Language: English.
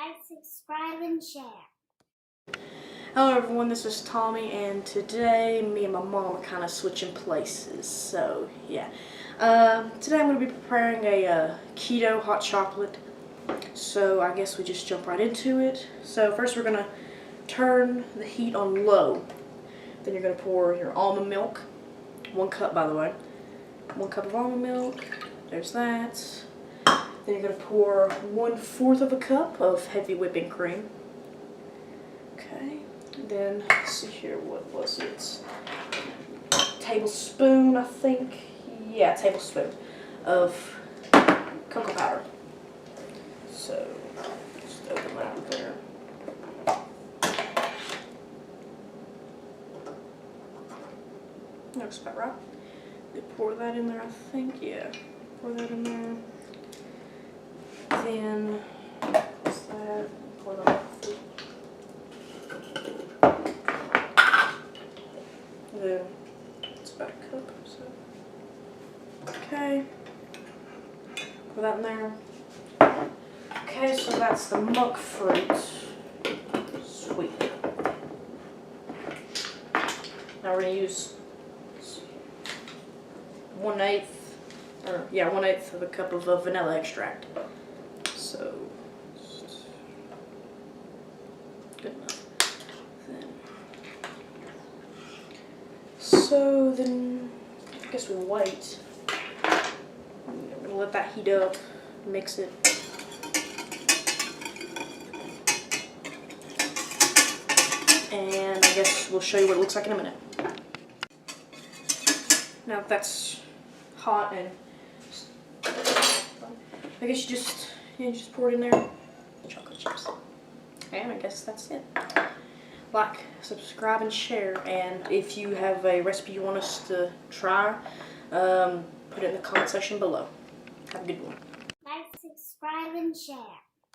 Like, subscribe, and share. Hello everyone, this is Tommy, and today me and my mom are kind of switching places, so yeah. Today I'm going to be preparing a keto hot chocolate, so I guess we just jump right into it. So first we're going to turn the heat on low. Then you're going to pour your almond milk, 1 cup by the way. 1 cup of almond milk, there's that. Then you're going to pour 1/4 of a cup of heavy whipping cream. Okay, then let's see here, what was it? Tablespoon, I think. Yeah, tablespoon of cocoa powder. So just open that up there. Looks about right. You pour that in there, I think. Yeah, pour that in there. Then what's that? Pour that up. Then it's about a cup or so. Okay, put that in there. Okay, so that's the monkfruit sweetener. Now we're gonna use 1/8 of a cup of vanilla extract. So good enough. Then I guess we'll wait. I'm gonna let that heat up, mix it. And I guess we'll show you what it looks like in a minute. Now that that's hot, and I guess you just pour it in there. Chocolate chips. And I guess that's it. Like, subscribe, and share. And if you have a recipe you want us to try, put it in the comment section below. Have a good one. Like, subscribe, and share.